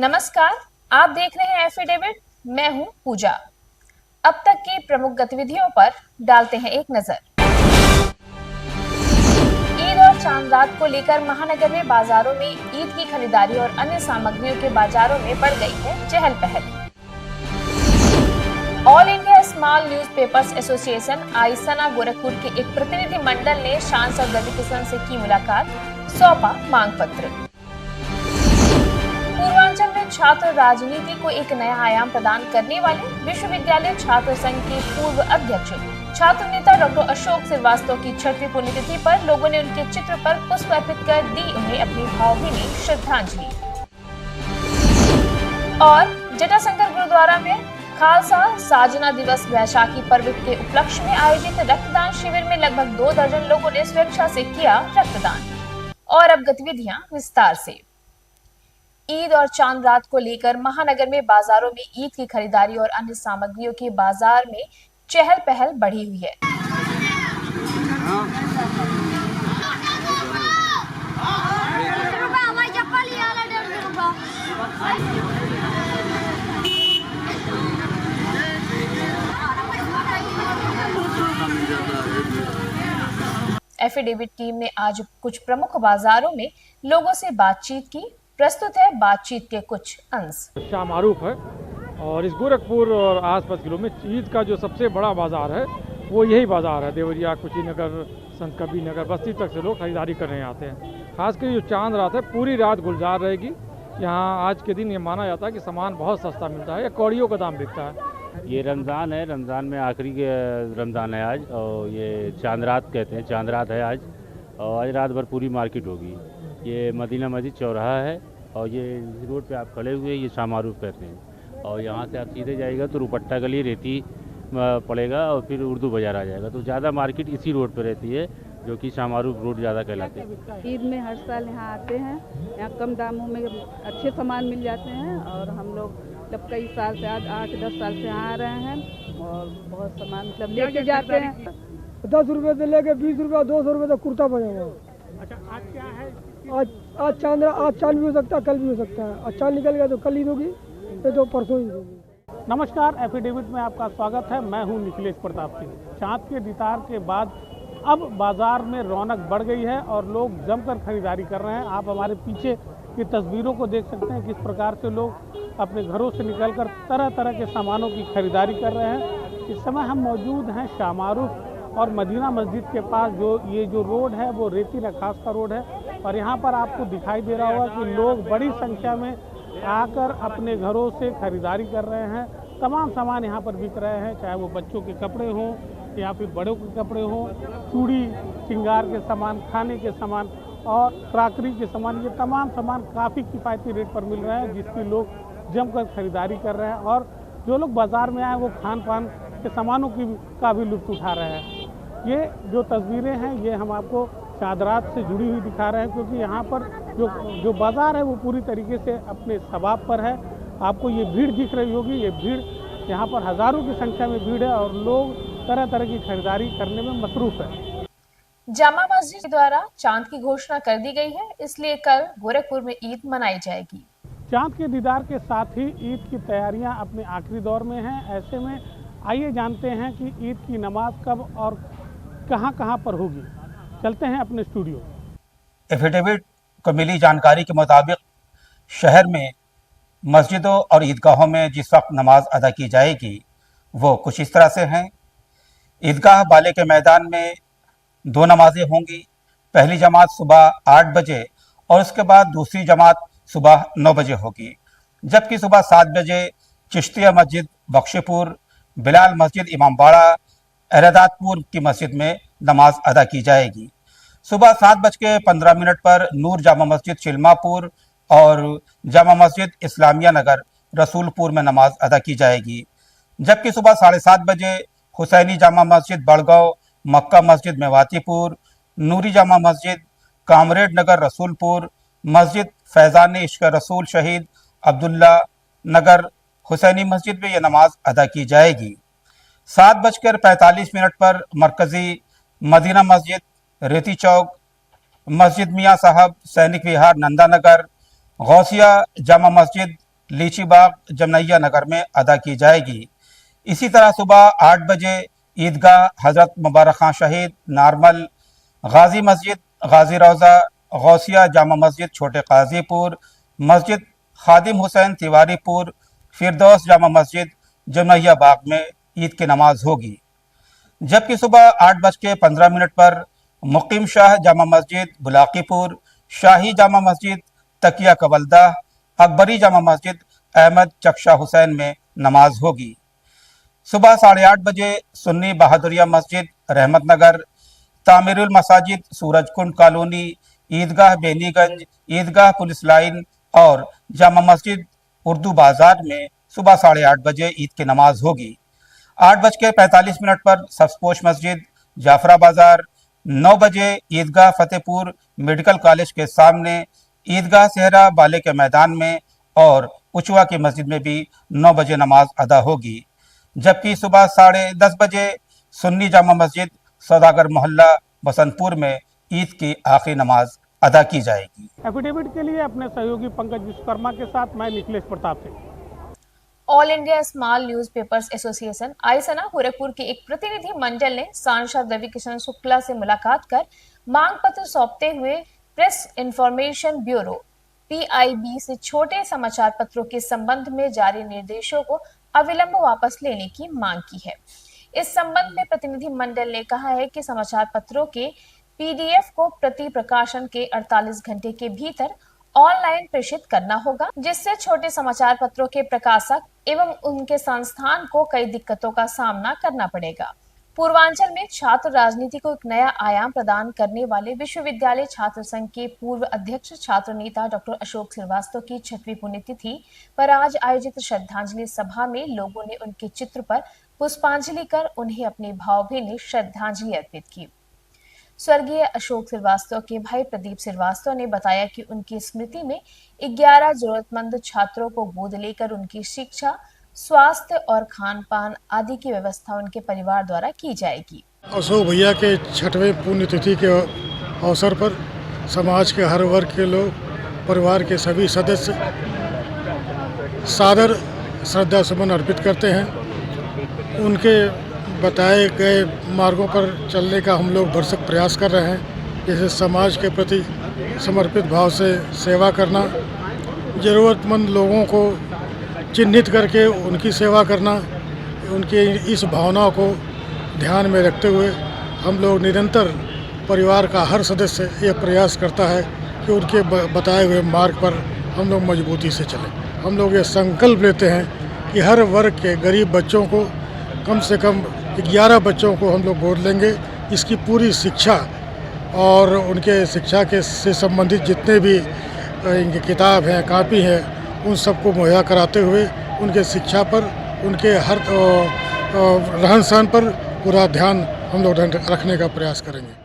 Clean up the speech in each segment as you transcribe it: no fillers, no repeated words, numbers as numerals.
नमस्कार, आप देख रहे हैं एफिडेविट। मैं हूं पूजा। अब तक की प्रमुख गतिविधियों पर डालते हैं एक नजर। ईद और चांद रात को लेकर महानगर में बाजारों में ईद की खरीदारी और अन्य सामग्रियों के बाजारों में बढ़ गई है चहल पहल। All India Small Newspapers Association AISNA Gorakhpur के एक प्रतिनिधि मंडल ने सांसद रवि किशन से की मुलाकात, सौंपा मांग पत्र। पूर्वांचल में छात्र राजनीति को एक नया आयाम प्रदान करने वाले विश्वविद्यालय छात्र संघ के पूर्व अध्यक्ष छात्र नेता डॉक्टर अशोक श्रीवास्तव की 6वीं पुण्यतिथि पर लोगों ने उनके चित्र पर पुष्प अर्पित कर दी उन्हें अपनी भावभीनी श्रद्धांजलि। और जटाशंकर गुरुद्वारा में खालसा साजना दिवस वैशाखी पर्व के उपलक्ष्य में आयोजित रक्तदान शिविर में लगभग 2 दर्जन लोगों ने स्वेच्छा से किया रक्तदान। और अब गतिविधियां विस्तार से। ईद और चांद रात को लेकर महानगर में बाजारों में ईद की खरीदारी और अन्य सामग्रियों के बाजार में चहल पहल बढ़ी हुई है। एफिडेविट टीम ने आज कुछ प्रमुख बाजारों में लोगों से बातचीत की। प्रस्तुत है बातचीत के कुछ अंश। शाहमारूफ है और इस गोरखपुर और आसपास जिलों में ईद का जो सबसे बड़ा बाजार है वो यही बाजार है। देवरिया, कुशीनगर, संत कबीर नगर, बस्ती तक से लोग खरीदारी करने आते हैं। खासकर जो चांद रात है पूरी रात गुलजार रहेगी। यहाँ आज के दिन ये माना जाता है कि सामान बहुत सस्ता मिलता है या कौड़ियों का दाम बिकता है। ये रमज़ान है, रमज़ान में आखिरी के रमज़ान है आज, और ये चांद रात कहते हैं, चांद रात है आज। और आज रात भर पूरी मार्केट होगी। ये मदीना मस्जिद चौराहा है और ये रोड पे आप खड़े हुए ये शाहमारूफ कहते हैं। और यहाँ से आप सीधे जाइएगा तो रुपट्टा गली रेती पड़ेगा और फिर उर्दू बाज़ार आ जाएगा। तो ज़्यादा मार्केट इसी रोड पे रहती है जो कि शाहमारूफ रोड ज़्यादा कहलाते हैं। ईद में हर साल यहाँ आते हैं, यहाँ कम दामों में अच्छे सामान मिल जाते हैं। और हम लोग जब कई साल से, आज 8-10 साल से यहाँ आ रहे हैं और बहुत सामान मतलब लेके जाते हैं। 10 रुपये से लेके 20 रुपये 200 रुपये तक कुर्ता पजामा। अच्छा, आज क्या है? आज चांद भी हो सकता है, कल भी हो सकता है। आज चांद निकल गया तो कल ईद होगी, ये तो परसों ईद होगी। नमस्कार, एफिडेविट में आपका स्वागत है। मैं हूं निखिलेश प्रताप सिंह। चांद के दीदार के बाद अब बाजार में रौनक बढ़ गई है और लोग जमकर खरीदारी कर रहे हैं। आप हमारे पीछे की तस्वीरों को देख सकते हैं किस प्रकार से लोग अपने घरों से निकलकर तरह तरह के सामानों की खरीदारी कर रहे हैं। इस समय हम मौजूद हैं शाहमारूफ और मदीना मस्जिद के पास। ये जो रोड है वो रेती नखास का रोड है और यहाँ पर आपको दिखाई दे रहा होगा कि लोग बड़ी संख्या में आकर अपने घरों से खरीदारी कर रहे हैं। तमाम सामान यहाँ पर बिक रहे हैं, चाहे वो बच्चों के कपड़े हों या फिर बड़ों के कपड़े हों, चूड़ी, श्रृंगार के सामान, खाने के सामान और क्राकरी के सामान। ये तमाम सामान काफ़ी किफ़ायती रेट पर मिल रहे हैं जिसकी लोग जमकर खरीदारी कर रहे हैं। और जो लोग बाज़ार में आए वो खान पान के सामानों का भी लुत्फ़ उठा रहे हैं। ये जो तस्वीरें हैं ये हम आपको चांद रात से जुड़ी हुई दिखा रहे हैं, क्योंकि यहाँ पर जो बाज़ार है वो पूरी तरीके से अपने सबाब पर है। आपको ये भीड़ दिख रही होगी, ये भीड़ यहाँ पर हज़ारों की संख्या में भीड़ है और लोग तरह तरह की खरीदारी करने में मसरूफ़ है। जामा मस्जिद द्वारा चांद की घोषणा कर दी गई है, इसलिए कल गोरखपुर में ईद मनाई जाएगी। चांद के दीदार के साथ ही ईद की तैयारियां अपने आखिरी दौर में हैं। ऐसे में आइए जानते हैं कि ईद की नमाज कब और कहां पर होगी। चलते हैं अपने स्टूडियो। एफिडेविट को मिली जानकारी के मुताबिक शहर में मस्जिदों और ईदगाहों में जिस वक्त नमाज अदा की जाएगी वो कुछ इस तरह से हैं। ईदगाह बाले के मैदान में 2 नमाजें होंगी। पहली जमात सुबह 8 बजे और उसके बाद दूसरी जमात सुबह 9 बजे होगी, जबकि सुबह 7 बजे चिश्तिया मस्जिद बख्शीपुर, बिलाल मस्जिद इमामबाड़ा, अहरदादपुर की मस्जिद में नमाज अदा की जाएगी। सुबह 7:15 पर नूर जामा मस्जिद चिल्मापुर और जामा मस्जिद इस्लामिया नगर रसूलपुर में नमाज अदा की जाएगी, जबकि सुबह 7:30 बजे हुसैनी जामा मस्जिद बड़गांव, मक्का मस्जिद मेवातीपुर, नूरी जामा मस्जिद कामरेड नगर रसूलपुर, मस्जिद फैज़ान इश्क रसूल शहीद अब्दुल्ला नगर हुसैनी मस्जिद में यह नमाज अदा की जाएगी। 7:45 पर मरकज़ी मदीना मस्जिद रेती चौक, मस्जिद मियाँ साहब सैनिक विहार नंदा नगर, गौसिया जामा मस्जिद लीचीबाग जमनैया नगर में अदा की जाएगी। इसी तरह सुबह 8 बजे ईदगाह हज़रत मुबारक खां शहीद, नारमल, गाजी मस्जिद, गाजी रोज़ा, गौसिया जामा मस्जिद छोटे काजीपुर, मस्जिद खादिम हुसैन तिवारीपुर, फिरदौस जामा मस्जिद जमनैया बाग में ईद की नमाज होगी। जबकि सुबह 8:15 पर मुकीम शाह जामा मस्जिद बुलाकीपुर, शाही जामा मस्जिद तकिया कबलदा, अकबरी जामा मस्जिद अहमद चक्शा हुसैन में नमाज होगी। सुबह 8:30 बजे सुन्नी बहादुरिया मस्जिद रहमत नगर, तामीरुल मसाजिद सूरजकुंड कॉलोनी, ईदगाह बेनीगंज, ईदगाह पुलिस लाइन और जामा मस्जिद उर्दू बाजार में सुबह 8:30 बजे ईद की नमाज होगी। 8:45 पर सब्सपोश मस्जिद जाफरा बाजार, 9 बजे ईदगाह फतेहपुर मेडिकल कॉलेज के सामने, ईदगाह सेहरा बाले के मैदान में और उचवा की मस्जिद में भी 9 बजे नमाज अदा होगी। जबकि सुबह 10:30 बजे सुन्नी जामा मस्जिद सौदागर मोहल्ला बसंतपुर में ईद की आखिरी नमाज अदा की जाएगी। एफिडेविट के लिए अपने सहयोगी पंकज विश्वकर्मा के साथ मैं Nikhilesh Pratap Singh. All India Small Newspapers Association AISNA Gorakhpur के एक प्रतिनिधि मंडल ने सांसद रविकिशन शुक्ला से मुलाकात कर मांग पत्र सौंपते हुए प्रेस इंफॉर्मेशन ब्यूरो PIB से छोटे समाचार पत्रों के संबंध में जारी निर्देशों को अविलंब वापस लेने की मांग की है। इस संबंध में प्रतिनिधि मंडल ने कहा है कि समाचार पत्रों के PDF को प्रति प्रकाशन के 48 घंटे के भीतर ऑनलाइन प्रेषित करना होगा, जिससे छोटे समाचार पत्रों के प्रकाशक एवं उनके संस्थान को कई दिक्कतों का सामना करना पड़ेगा। पूर्वांचल में छात्र राजनीति को एक नया आयाम प्रदान करने वाले विश्वविद्यालय छात्र संघ के पूर्व अध्यक्ष छात्र नेता डॉक्टर अशोक श्रीवास्तव की 6वीं पुण्यतिथि पर आज आयोजित श्रद्धांजलि सभा में लोगों ने उनके चित्र पर पुष्पांजलि कर उन्हें अपनी भावभीनी श्रद्धांजलि अर्पित की। स्वर्गीय अशोक श्रीवास्तव के भाई प्रदीप श्रीवास्तव ने बताया कि उनकी स्मृति में 11 जरूरतमंद छात्रों को गोद लेकर उनकी शिक्षा, स्वास्थ्य और खान पान आदि की व्यवस्था उनके परिवार द्वारा की जाएगी। अशोक भैया के 6वें पुण्यतिथि के अवसर पर समाज के हर वर्ग के लोग, परिवार के सभी सदस्य सादर श्रद्धा सुमन अर्पित करते हैं। उनके बताए गए मार्गों पर चलने का हम लोग भरसक प्रयास कर रहे हैं, जैसे समाज के प्रति समर्पित भाव से सेवा करना, ज़रूरतमंद लोगों को चिन्हित करके उनकी सेवा करना। उनकी इस भावना को ध्यान में रखते हुए हम लोग निरंतर परिवार का हर सदस्य ये प्रयास करता है कि उनके बताए हुए मार्ग पर हम लोग मजबूती से चलें। हम लोग ये संकल्प लेते हैं कि हर वर्ग के गरीब बच्चों को कम से कम 11 बच्चों को हम लोग गोद लेंगे। इसकी पूरी शिक्षा और उनके शिक्षा के से संबंधित जितने भी इनकी किताब हैं, कापी हैं, उन सबको मुहैया कराते हुए उनके शिक्षा पर, उनके हर रहन सहन पर पूरा ध्यान हम लोग रखने का प्रयास करेंगे।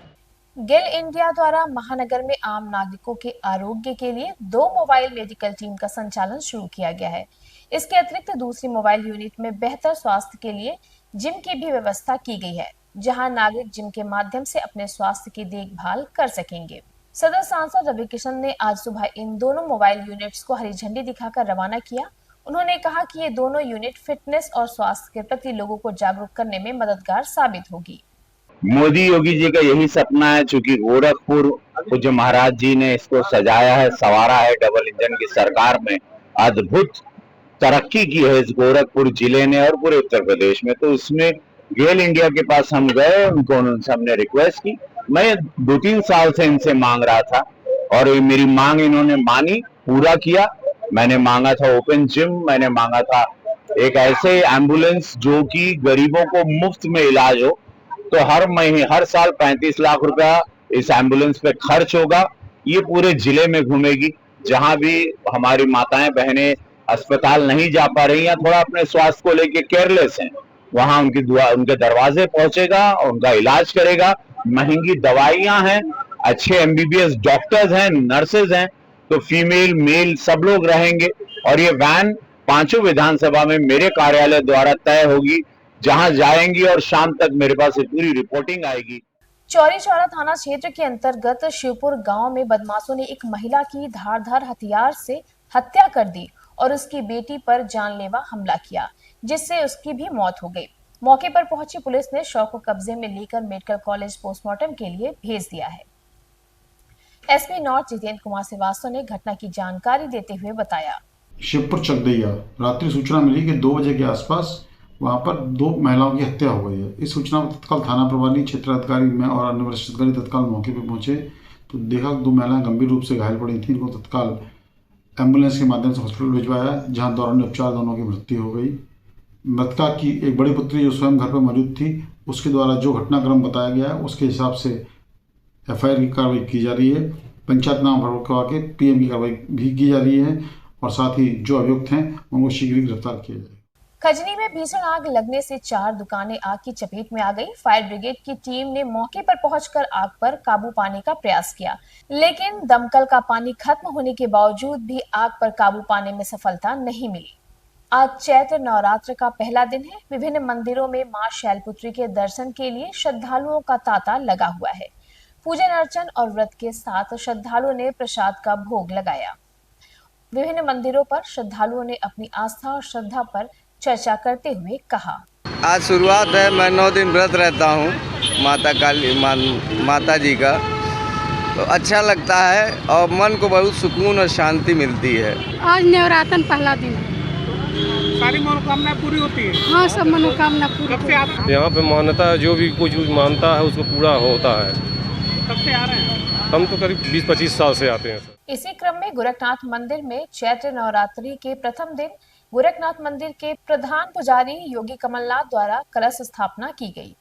गेल इंडिया द्वारा महानगर में आम नागरिकों के आरोग्य के लिए 2 मोबाइल मेडिकल टीम का संचालन शुरू किया गया है। इसके अतिरिक्त दूसरी मोबाइल यूनिट में बेहतर स्वास्थ्य के लिए जिम की भी व्यवस्था की गई है, जहां नागरिक जिम के माध्यम से अपने स्वास्थ्य की देखभाल कर सकेंगे। सदर सांसद रवि किशन ने आज सुबह इन दोनों मोबाइल यूनिट्स को हरी झंडी दिखाकर रवाना किया। उन्होंने कहा कि ये दोनों यूनिट फिटनेस और स्वास्थ्य के प्रति लोगों को जागरूक करने में मददगार साबित होगी। मोदी योगी जी का यही सपना है, चूंकि गोरखपुर पूज्य महाराज जी ने इसको सजाया है, संवारा है। डबल इंजन की सरकार में अद्भुत तरक्की की है इस गोरखपुर जिले ने और पूरे उत्तर प्रदेश में। तो इसमें गेल इंडिया के पास हम गए, उनसे हमने रिक्वेस्ट की। मैं 2-3 साल से इनसे मांग रहा था और मेरी मांग इन्होंने मानी, पूरा किया। मैंने मांगा था ओपन जिम, मैंने मांगा था एक ऐसे एम्बुलेंस जो कि गरीबों को मुफ्त में इलाज हो। तो हर साल 35 लाख रुपया इस एम्बुलेंस पे खर्च होगा। ये पूरे जिले में घूमेगी, जहां भी हमारी माताएं बहनें अस्पताल नहीं जा पा रही या थोड़ा अपने स्वास्थ्य को लेके केयरलेस हैं, वहां उनके दरवाजे पहुंचेगा और उनका इलाज करेगा। महंगी दवाइयां हैं, अच्छे MBBS डॉक्टर्स हैं, नर्सेज हैं, तो फीमेल मेल सब लोग रहेंगे। और ये वैन 5 विधानसभा में मेरे कार्यालय द्वारा तय होगी, जहां जाएंगी और शाम तक मेरे पास पूरी रिपोर्टिंग आएगी। चौरी चौरा थाना क्षेत्र के अंतर्गत शिवपुर गांव में बदमाशों ने एक महिला की धारदार हथियार से हत्या कर दी और उसकी बेटी पर जानलेवा हमला किया, जिससे उसकी भी मौत हो गई। मौके पर पहुंची पुलिस ने शव को कब्जे में लेकर मेडिकल कॉलेज पोस्टमार्टम के लिए भेज दिया है। एसपी नॉर्थ जितेंद्र कुमार श्रीवास्तव ने घटना की जानकारी देते हुए बताया, शिवपुर चकदैया रात्रि सूचना मिली कि 2 बजे के आसपास वहां पर 2 महिलाओं की हत्या हो गई है। इस सूचना पर तत्काल थाना प्रभारी, क्षेत्राधिकारी में और अन्य वरिष्ठ अधिकारी तत्काल मौके पर पहुंचे तो देखा 2 महिलाएं गंभीर रूप से घायल पड़ी थी। इनको तत्काल एम्बुलेंस के माध्यम से हॉस्पिटल भिजवाया, जहां दौरान उपचार दोनों की मृत्यु हो गई। मृतका की एक बड़ी पुत्री जो स्वयं घर पर मौजूद थी, उसके द्वारा जो घटनाक्रम बताया गया है उसके हिसाब से एफआईआर की कार्रवाई की जा रही है। पंचायतनामा करवा के पीएम की कार्रवाई भी की जा रही है और साथ ही जो अभियुक्त हैं उनको शीघ्र ही गिरफ्तार किया जाए। खजनी में भीषण आग लगने से 4 दुकानें आग की चपेट में आ गई। फायर ब्रिगेड की टीम ने मौके पर पहुंचकर आग पर काबू पाने का प्रयास किया, लेकिन दमकल का पानी खत्म होने के बावजूद भी आग पर काबू पाने में सफलता नहीं मिली। आज चैत्र नवरात्र का पहला दिन है। विभिन्न मंदिरों में मां शैलपुत्री के दर्शन के लिए श्रद्धालुओं का तांता लगा हुआ है। पूजन अर्चन और व्रत के साथ श्रद्धालुओं ने प्रसाद का भोग लगाया। विभिन्न मंदिरों पर श्रद्धालुओं ने अपनी आस्था और श्रद्धा पर चर्चा करते हुए कहा, आज शुरुआत है, मैं 9 दिन व्रत रहता हूँ माता काली माता जी का, तो अच्छा लगता है और मन को बहुत सुकून और शांति मिलती है। आज नवरात्र पहला दिन है। सारी मनोकामना पूरी होती है? हाँ, सब मनोकामना पूरी। कब से आ रहे हैं? यहाँ पे मान्यता है, जो भी कुछ मानता है उसको पूरा होता है। कब से आ रहे हैं? हम तो करीब 20-25 साल से आते हैं सर। इसी क्रम में गोरखनाथ मंदिर में चैत्र नवरात्रि के प्रथम दिन गोरखनाथ मंदिर के प्रधान पुजारी योगी कमलनाथ द्वारा कलश स्थापना की गई।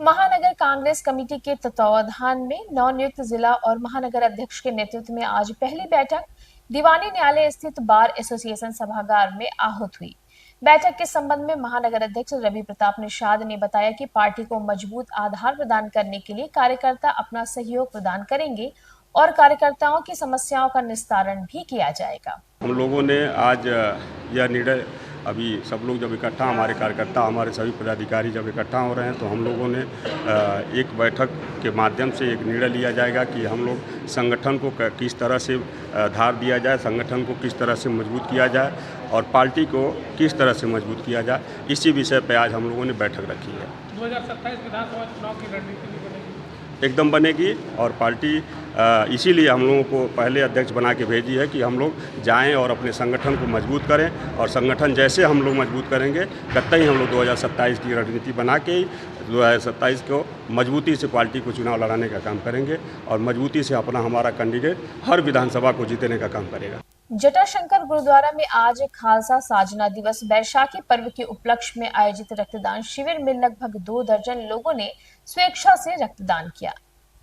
महानगर कांग्रेस कमेटी के तत्वावधान में नवनियुक्त जिला और महानगर अध्यक्ष के नेतृत्व में आज पहली बैठक दीवानी न्यायालय स्थित बार एसोसिएशन सभागार में आहूत हुई। बैठक के संबंध में महानगर अध्यक्ष रवि प्रताप निषाद ने बताया कि पार्टी को मजबूत आधार प्रदान करने के लिए कार्यकर्ता अपना सहयोग प्रदान करेंगे और कार्यकर्ताओं की समस्याओं का निस्तारण भी किया जाएगा। हम लोगों ने आज यह निर्णय, अभी सब लोग जब इकट्ठा, हमारे कार्यकर्ता, हमारे सभी पदाधिकारी जब इकट्ठा हो रहे हैं तो हम लोगों ने एक बैठक के माध्यम से एक निर्णय लिया जाएगा कि हम लोग संगठन को किस तरह से आधार दिया जाए, संगठन को किस तरह से मजबूत किया जाए और पार्टी को किस तरह से मजबूत किया जाए। इसी विषय पर आज हम लोगों ने बैठक रखी है। 2027 विधानसभा चुनाव की रणनीति एकदम बनेगी और पार्टी इसीलिए हम लोगों को पहले अध्यक्ष बना के भेजी है कि हम लोग जाएं और अपने संगठन को मजबूत करें और संगठन जैसे हम लोग मजबूत करेंगे कतई हम लोग 2027 की रणनीति बना के 2027 को मजबूती से पार्टी को चुनाव लड़ाने का काम करेंगे और मजबूती से अपना हमारा कैंडिडेट हर विधानसभा को जीतने का काम करेगा। जटाशंकर गुरुद्वारा में आज खालसा साजना दिवस बैशाखी पर्व के उपलक्ष्य में आयोजित रक्तदान शिविर में लगभग 2 दर्जन लोगों ने स्वेच्छा से रक्तदान किया।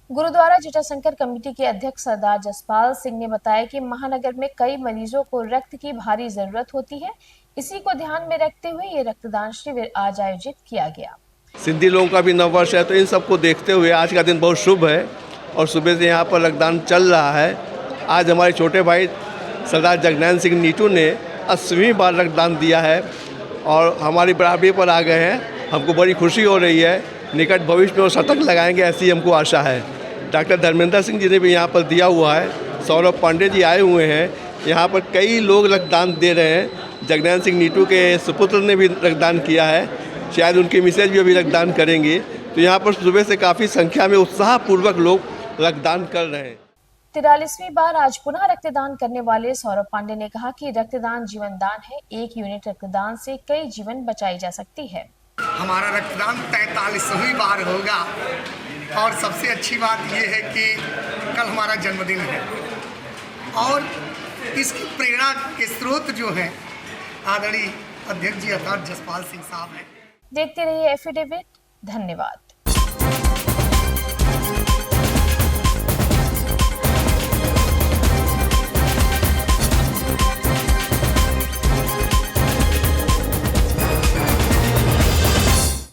गुरुद्वारा जटाशंकर कमेटी के अध्यक्ष सरदार जसपाल सिंह ने बताया कि महानगर में कई मरीजों को रक्त की भारी जरूरत होती है। इसी को ध्यान में रखते हुए ये रक्तदान शिविर आज आयोजित किया गया। सिंधी लोगों का भी नववर्ष है, तो इन सबको देखते हुए आज का दिन बहुत शुभ है और सुबह से यहाँ पर रक्तदान चल रहा है। आज हमारे छोटे भाई सरदार जगनैन सिंह नीटू ने 80वीं बार रक्तदान दिया है और हमारी बराबरी पर आ गए हैं। हमको बड़ी खुशी हो रही है। निकट भविष्य में वो शतक लगाएंगे ऐसी हमको आशा है। डॉक्टर धर्मेंद्र सिंह जी ने भी यहाँ पर दिया हुआ है। सौरभ पांडे जी आए हुए हैं। यहाँ पर कई लोग रक्तदान दे रहे हैं। जगनैन सिंह नीटू के सुपुत्र ने भी रक्तदान किया है, शायद उनकी मिसेज भी अभी रक्तदान करेंगे। तो यहाँ पर सुबह से काफ़ी संख्या में उत्साहपूर्वक लोग रक्तदान कर रहे हैं। 43वीं बार आज पुनः रक्तदान करने वाले सौरभ पांडे ने कहा कि रक्तदान जीवन दान है। 1 यूनिट रक्तदान से कई जीवन बचाई जा सकती है। हमारा रक्तदान 43वीं बार होगा और सबसे अच्छी बात यह है कि कल हमारा जन्मदिन है और इसकी प्रेरणा के स्रोत जो है आदरणीय अध्यक्ष जी अर्थात जसपाल सिंह साहब हैं। देखते रहिए एफिडेविट। धन्यवाद।